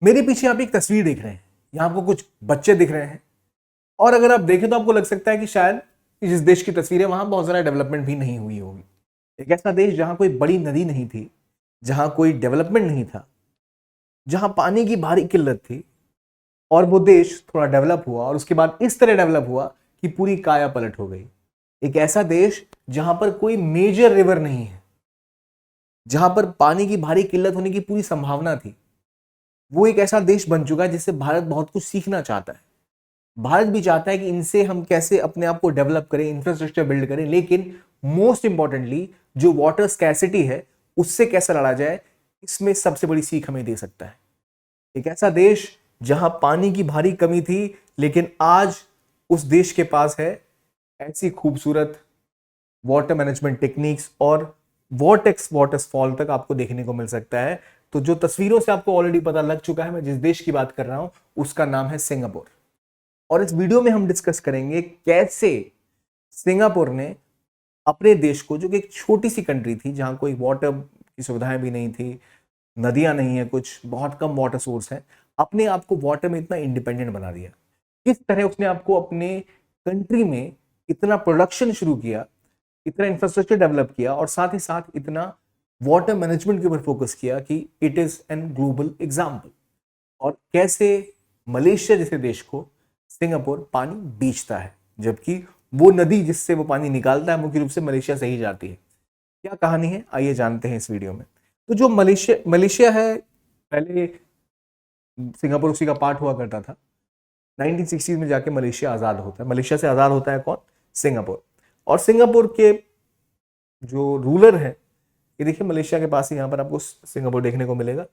मेरे पीछे आप एक तस्वीर देख रहे हैं, यहाँ आपको कुछ बच्चे दिख रहे हैं और अगर आप देखें तो आपको लग सकता है कि शायद जिस देश की तस्वीर है वहां बहुत ज्यादा डेवलपमेंट भी नहीं हुई होगी। एक ऐसा देश जहां कोई बड़ी नदी नहीं थी, जहां कोई डेवलपमेंट नहीं था, जहां पानी की भारी किल्लत थी, और वो देश थोड़ा डेवलप हुआ और उसके बाद इस तरह डेवलप हुआ कि पूरी काया पलट हो गई। एक ऐसा देश जहां पर कोई मेजर रिवर नहीं है, जहां पर पानी की भारी किल्लत होने की पूरी संभावना थी, वो एक ऐसा देश बन चुका है जिससे भारत बहुत कुछ सीखना चाहता है। भारत भी चाहता है कि इनसे हम कैसे अपने आप को डेवलप करें, इंफ्रास्ट्रक्चर बिल्ड करें, लेकिन मोस्ट इंपॉर्टेंटली जो वाटर स्कैसिटी है उससे कैसे लड़ा जाए, इसमें सबसे बड़ी सीख हमें दे सकता है। एक ऐसा देश जहां पानी की भारी कमी थी, लेकिन आज उस देश के पास है ऐसी खूबसूरत वाटर मैनेजमेंट टेक्निक्स और वॉर्टेक्स वाटरफॉल तक आपको देखने को मिल सकता है। तो जो तस्वीरों से आपको ऑलरेडी पता लग चुका है मैं जिस देश की बात कर रहा हूं उसका नाम है सिंगापुर। और इस वीडियो में हम डिस्कस करेंगे कैसे सिंगापुर ने अपने देश को, जो कि एक छोटी सी कंट्री थी जहां कोई वाटर की सुविधाएं भी नहीं थी, नदियां नहीं है, कुछ बहुत कम वाटर सोर्स है, अपने आप को वाटर में इतना इंडिपेंडेंट बना दिया। किस तरह उसने आपको अपने कंट्री में इतना प्रोडक्शन शुरू किया, इतना इंफ्रास्ट्रक्चर डेवलप किया और साथ ही साथ इतना वाटर मैनेजमेंट के ऊपर फोकस किया कि it is an global example. और कैसे मलेशिया जैसे देश को सिंगापुर पानी बेचता है, जबकि वो नदी जिससे वो पानी निकालता है मुख्य रूप से मलेशिया से ही जाती है। क्या कहानी है आइए जानते हैं इस वीडियो में। तो जो मलेशिया है, पहले सिंगापुर उसी का पार्ट हुआ करता था। 1960 में जाके मलेशिया आजाद होता है। मलेशिया से आजाद होता है कौन? सिंगापुर। और सिंगापुर के जो रूलर है, ये देखिए मलेशिया के पास ही यहाँ पर आपको सिंगापुर देखने को मिलेगा।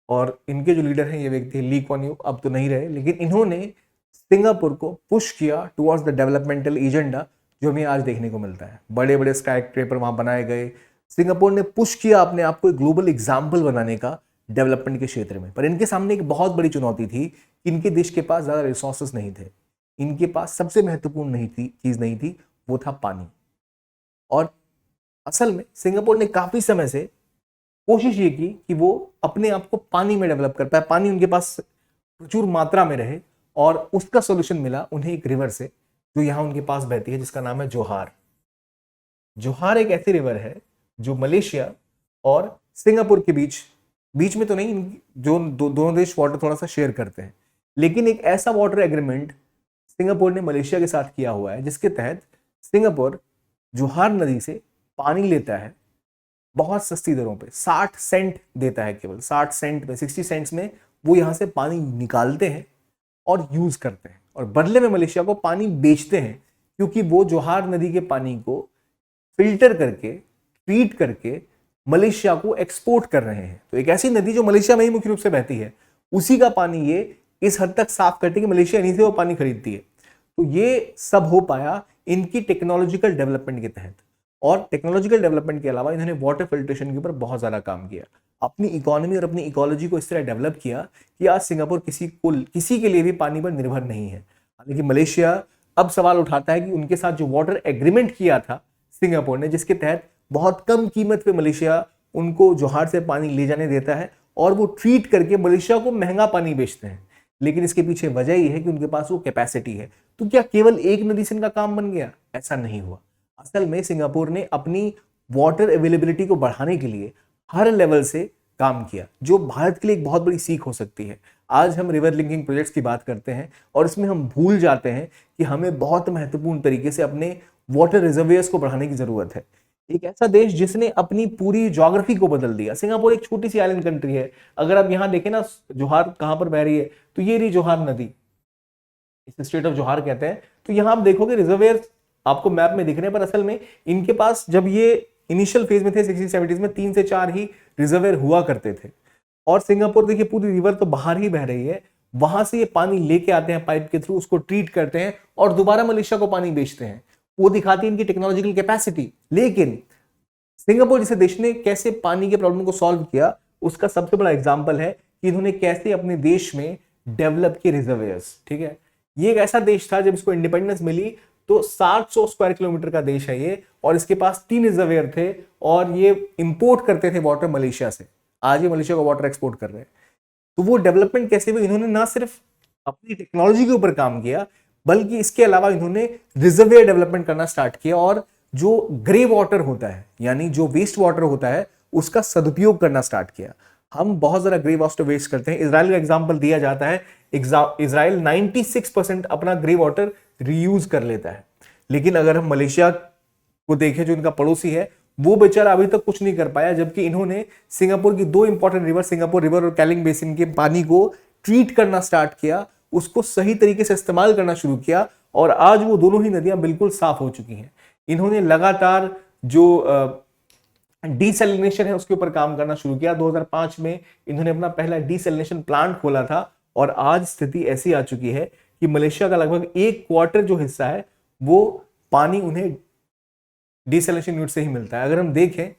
और इनके जो लीडर हैं ये व्यक्ति ली कुआन यू, अब तो नहीं रहे, लेकिन इन्होंने सिंगापुर को पुश किया टुवर्ड्स द डेवलपमेंटल एजेंडा जो हमें आज देखने को मिलता है। बड़े बड़े स्काई स्क्रैपर वहां बनाए गए। सिंगापुर ने पुश किया अपने आप को एक ग्लोबल एग्जाम्पल बनाने का डेवलपमेंट के क्षेत्र में। पर इनके सामने एक बहुत बड़ी चुनौती थी कि इनके देश के पास ज्यादा रिसोर्सेस नहीं थे। इनके पास सबसे महत्वपूर्ण नहीं थी, वो था पानी। और असल में सिंगापुर ने काफी समय से कोशिश ये की कि वो अपने आप को पानी में डेवलप कर पाए, पानी उनके पास प्रचुर मात्रा में रहे। और उसका सोल्यूशन मिला उन्हें एक रिवर से जो यहां उनके पास बहती है, जिसका नाम है जोहार। जोहार एक ऐसी रिवर है जो मलेशिया और सिंगापुर के बीच बीच में तो नहीं, जो दोनों देश वाटर थोड़ा सा शेयर करते हैं, लेकिन एक ऐसा वाटर एग्रीमेंट सिंगापुर ने मलेशिया के साथ किया हुआ है जिसके तहत सिंगापुर जोहार नदी से पानी लेता है बहुत सस्ती दरों पे। 60 सेंट देता है, केवल 60 सेंट में, 60 सेंट्स में वो यहां से पानी निकालते हैं और यूज करते हैं, और बदले में मलेशिया को पानी बेचते हैं, क्योंकि वो जोहार नदी के पानी को फिल्टर करके, ट्रीट करके मलेशिया को एक्सपोर्ट कर रहे हैं। तो एक ऐसी नदी जो मलेशिया में ही मुख्य रूप से बहती है, उसी का पानी ये इस हद तक साफ करती है कि मलेशिया इन्हीं से वो पानी खरीदती है। तो ये सब हो पाया इनकी टेक्नोलॉजिकल डेवलपमेंट के तहत। और टेक्नोलॉजिकल डेवलपमेंट के अलावा इन्होंने वाटर फिल्ट्रेशन के ऊपर बहुत ज्यादा काम किया, अपनी इकोनॉमी और अपनी इकोलॉजी को इस तरह डेवलप किया कि आज सिंगापुर किसी के लिए भी पानी पर निर्भर नहीं है। हालांकि मलेशिया अब सवाल उठाता है कि उनके साथ जो वाटर एग्रीमेंट किया था सिंगापुर ने, जिसके तहत बहुत कम कीमत पे मलेशिया उनको जोहार से पानी ले जाने देता है और वो ट्रीट करके मलेशिया को महंगा पानी बेचते हैं, लेकिन इसके पीछे वजह यह है कि उनके पास वो कैपेसिटी है। तो क्या केवल एक नदी से इनका काम बन गया? ऐसा नहीं हुआ। असल में सिंगापुर ने अपनी वाटर अवेलेबिलिटी को बढ़ाने के लिए हर लेवल से काम किया, जो भारत के लिए एक बहुत बड़ी सीख हो सकती है। आज हम रिवर लिंकिंग प्रोजेक्ट्स की बात करते हैं और इसमें हम भूल जाते हैं कि हमें बहुत महत्वपूर्ण तरीके से अपने वाटर रिजर्वियर्स को बढ़ाने की जरूरत है। एक ऐसा देश जिसने अपनी पूरी ज्योग्राफी को बदल दिया। सिंगापुर एक छोटी सी आइलैंड कंट्री है। अगर आप यहां देखें ना, जोहार कहां पर बह रही है, तो ये रही जोहार नदी, इसे स्टेट ऑफ जोहार कहते हैं। तो यहां आप देखोगे रिजर्वियर आपको मैप में दिख रहे हैं, पर असल में इनके पास जब ये इनिशियल फेज में थे 60-70s में 3 से 4 ही रिजर्वियर हुआ करते थे। और सिंगापुर देखिए पूरी रिवर तो बाहर ही बह रही है, वहां से ये पानी लेके आते हैं पाइप के थ्रू, उसको ट्रीट करते हैं और दोबारा मलेशिया को पानी बेचते हैं। वो दिखाती है इनकी टेक्नोलॉजिकल कैपेसिटी। लेकिन सिंगापुर जैसे देश ने कैसे पानी के प्रॉब्लम को सॉल्व किया, उसका सबसे बड़ा एग्जाम्पल है कि इन्होंने कैसे अपने देश में डेवलप किए रिजर्वियर्स। ठीक है, ये एक ऐसा देश था जब इसको इंडिपेंडेंस मिली तो 700 स्क्वायर किलोमीटर का देश है ये, और इसके पास 3 रिजर्वियर थे और ये इंपोर्ट करते थे वाटर मलेशिया से। आज ये मलेशिया को वाटर एक्सपोर्ट कर रहे हैं। तो वो डेवलपमेंट कैसे हुई, इन्होंने ना सिर्फ अपनी टेक्नोलॉजी के ऊपर काम किया, बल्कि इसके अलावा इन्होंने रिजर्वेयर डेवलपमेंट करना स्टार्ट किया और जो ग्रे वाटर होता है यानी जो वेस्ट वाटर होता है उसका सदुपयोग करना स्टार्ट किया। हम बहुत ज्यादा ग्रे वाटर वेस्ट करते हैं। इजराइल का एग्जांपल दिया जाता है, इजराइल 96% अपना ग्रे वाटर रीयूज कर लेता है। लेकिन अगर हम मलेशिया को देखें जो इनका पड़ोसी है, वो बेचारा अभी तक कुछ नहीं कर पाया, जबकि इन्होंने सिंगापुर की दो इंपॉर्टेंट रिवर, सिंगापुर रिवर और कैलिंग बेसिन के पानी को ट्रीट करना स्टार्ट किया, उसको सही तरीके से इस्तेमाल करना शुरू किया और आज वो दोनों ही नदियां बिल्कुल साफ हो चुकी हैं। इन्होंने लगातार जो डीसैलिनेशन है उसके ऊपर काम करना शुरू किया। 2005 में इन्होंने अपना पहला डीसैलिनेशन प्लांट खोला था और आज स्थिति ऐसी आ चुकी है कि मलेशिया का लगभग 1/4 जो हिस्सा है वो पानी उन्हें डीसैलिनेशन यूनिट से ही मिलता है। अगर हम देखें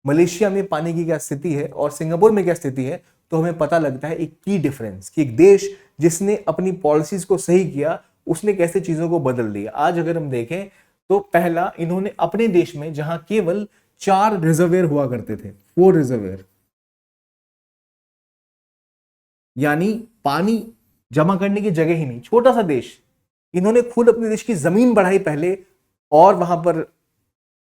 मलेशिया में पानी की क्या स्थिति है और सिंगापुर में क्या स्थिति है, तो हमें पता लगता है एक की डिफरेंस कि एक देश जिसने अपनी पॉलिसीज को सही किया उसने कैसे चीजों को बदल दिया। आज अगर हम देखें तो पहला, इन्होंने अपने देश में जहां केवल 4 रिजर्वेयर हुआ करते थे, 4 रिजर्वेयर, यानी पानी जमा करने की जगह ही नहीं, छोटा सा देश, इन्होंने खुद अपने देश की जमीन बढ़ाई पहले और वहां पर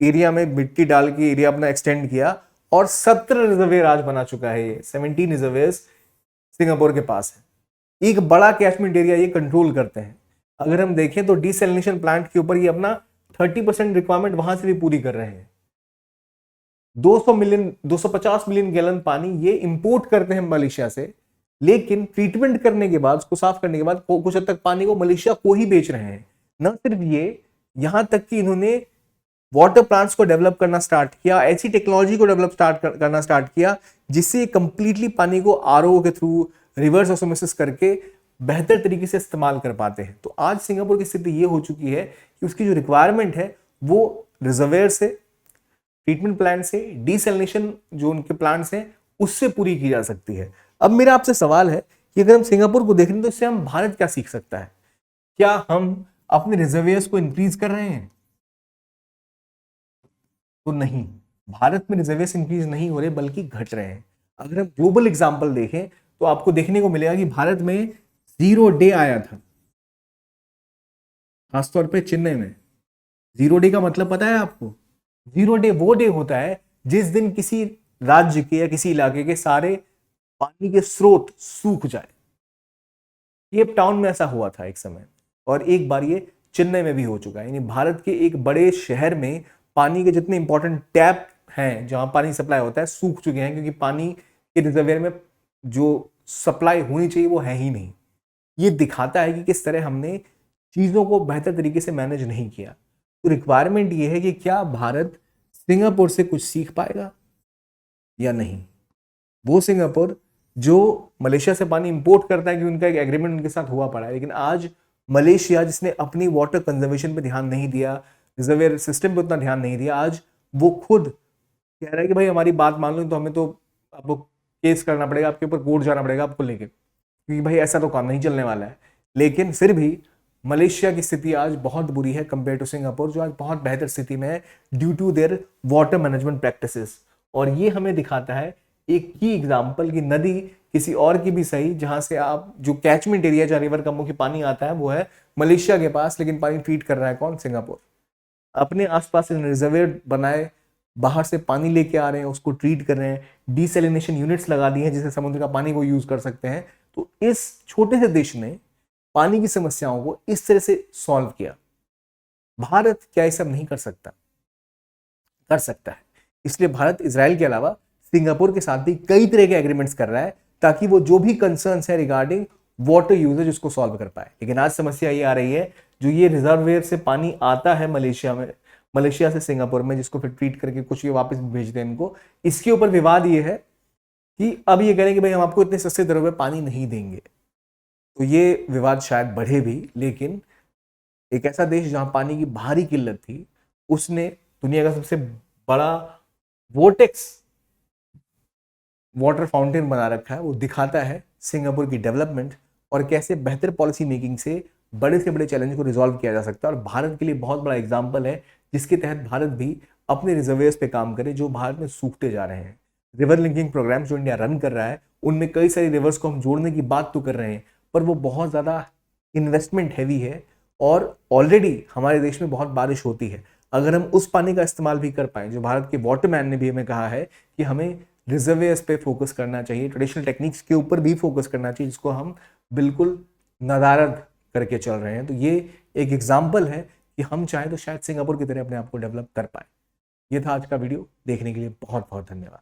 एरिया में मिट्टी डाल के एरिया अपना एक्सटेंड किया और 17 रिजर्वेयर आज बना चुका है। ये 17 रिजर्वेयर सिंगापुर के पास है। एक बड़ा कैचमेंट एरिया ये कंट्रोल करते हैं। अगर हम देखें तो डीसैलिनेशन प्लांट के ऊपर ये अपना 30% रिक्वायरमेंट वहां से भी पूरी कर रहे हैं। 250 मिलियन गैलन पानी ये इंपोर्ट करते हैं मलेशिया से, लेकिन ट्रीटमेंट करने के बाद, उसको साफ करने के बाद कुछ हद तक पानी को मलेशिया को ही बेच रहे हैं। न सिर्फ ये, यहां तक कि इन्होंने वाटर प्लांट्स को डेवलप करना स्टार्ट किया, ऐसी टेक्नोलॉजी को डेवलप करना स्टार्ट किया जिससे कंप्लीटली पानी को आरओ के थ्रू रिवर्स ऑस्मोसिस करके बेहतर तरीके से इस्तेमाल कर पाते हैं। तो आज सिंगापुर की स्थिति ये हो चुकी है कि उसकी जो रिक्वायरमेंट है वो रिजर्वेयर से, ट्रीटमेंट प्लांट से, डीसैलिनेशन जो उनके प्लांट्स हैं उससे पूरी की जा सकती है। अब मेरा आपसे सवाल है कि अगर हम सिंगापुर को देखें तो इससे हम भारत क्या सीख सकता है? क्या हम अपने रिजर्वेयर्स को इंक्रीज कर रहे हैं? तो नहीं, भारत में रिजर्वेयर्स इंक्रीज नहीं हो रहे बल्कि घट रहे हैं। अगर हम ग्लोबल एग्जांपल देखें तो आपको देखने को मिलेगा कि भारत में 0 डे आया था, खासतौर पे चेन्नई में। 0 डे का मतलब पता है आपको? 0 डे वो डे होता है जिस दिन किसी राज्य के या किसी इलाके के सारे पानी के स्रोत सूख जाए। केप टाउन में ऐसा हुआ था एक समय, और एक बार ये चेन्नई में भी हो चुका है। यानी भारत के एक बड़े शहर में पानी के जितने इंपॉर्टेंट टैप हैं जहां पानी सप्लाई होता है सूख चुके हैं, क्योंकि पानी के रिजर्वेयर में जो सप्लाई होनी चाहिए वो है ही नहीं। ये दिखाता है कि किस तरह हमने चीजों को बेहतर तरीके से मैनेज नहीं किया। तो रिक्वायरमेंट ये है कि क्या भारत सिंगापुर से कुछ सीख पाएगा या नहीं। वो सिंगापुर जो मलेशिया से पानी इंपोर्ट करता है कि उनका एक एग्रीमेंट उनके साथ हुआ पड़ा है, लेकिन आज मलेशिया जिसने अपनी वाटर कंजर्वेशन पे ध्यान नहीं दिया, रिजर्वेयर सिस्टम पे उतना ध्यान नहीं दिया, आज वो खुद कह रहा है कि भाई हमारी बात मान लो तो हमें तो आपको केस करना पड़ेगा, आपके ऊपर कोर्ट जाना पड़ेगा आपको लेके, क्योंकि भाई ऐसा तो काम नहीं चलने वाला है। लेकिन फिर भी मलेशिया की स्थिति आज बहुत बुरी है कंपेयर टू सिंगापुर, जो आज बहुत बेहतर स्थिति में है due to their water management practices. और ये हमें दिखाता है एक की एग्जाम्पल की नदी किसी और की भी सही, जहां से आप जो कैचमेंट एरिया जहां रिवर का मुख्य पानी आता है वो है मलेशिया के पास, लेकिन पानी ट्रीट कर रहा है कौन? सिंगापुर। अपने आसपास रिजर्वेयर बनाए, बाहर से पानी लेके आ रहे हैं, उसको ट्रीट कर रहे हैं, डीसैलिनेशन यूनिट्स लगा दी हैं जिससे समुद्र का पानी को यूज कर सकते हैं। तो इस छोटे से देश ने पानी की समस्याओं को इस तरह से सॉल्व किया। भारत क्या ये सब नहीं कर सकता? कर सकता है। इसलिए भारत इजराइल के अलावा सिंगापुर के साथ भी कई तरह के एग्रीमेंट्स कर रहा है ताकि वो जो भी कंसर्न्स है रिगार्डिंग वाटर यूजेज उसको सॉल्व कर पाए। लेकिन आज समस्या ये आ रही है, जो ये रिजर्वेयर से पानी आता है मलेशिया में, मलेशिया से सिंगापुर में, जिसको फिर ट्रीट करके कुछ ये वापस भेजते हैं इनको, इसके ऊपर विवाद ये है कि अब ये कह रहे हैं कि भाई हम आपको इतने सस्ते दरों पे पानी नहीं देंगे। तो ये विवाद शायद बढ़े भी, लेकिन एक ऐसा देश जहां पानी की भारी किल्लत थी, उसने दुनिया का सबसे बड़ा वोर्टेक्स वाटर फाउंटेन बना रखा है। वो दिखाता है सिंगापुर की डेवलपमेंट और कैसे बेहतर पॉलिसी मेकिंग से बड़े चैलेंज को रिजॉल्व किया जा सकता है। और भारत के लिए बहुत बड़ा एग्जाम्पल है जिसके तहत भारत भी अपने रिजर्वेयर्स पे काम करे जो भारत में सूखते जा रहे हैं। रिवर लिंकिंग प्रोग्राम जो इंडिया रन कर रहा है उनमें कई सारी रिवर्स को हम जोड़ने की बात तो कर रहे हैं, पर वो बहुत ज़्यादा इन्वेस्टमेंट हैवी है और ऑलरेडी हमारे देश में बहुत बारिश होती है। अगर हम उस पानी का इस्तेमाल भी कर पाएँ, जो भारत के वाटरमैन ने भी हमें कहा है कि हमें रिजर्वेयर्स पे फोकस करना चाहिए, ट्रेडिशनल टेक्निक्स के ऊपर भी फोकस करना चाहिए, जिसको हम बिल्कुल नदारद करके चल रहे हैं। तो ये एक एग्जाम्पल है कि हम चाहें तो शायद सिंगापुर की तरह अपने आप को डेवलप कर पाए। ये था आज का वीडियो, देखने के लिए बहुत बहुत धन्यवाद।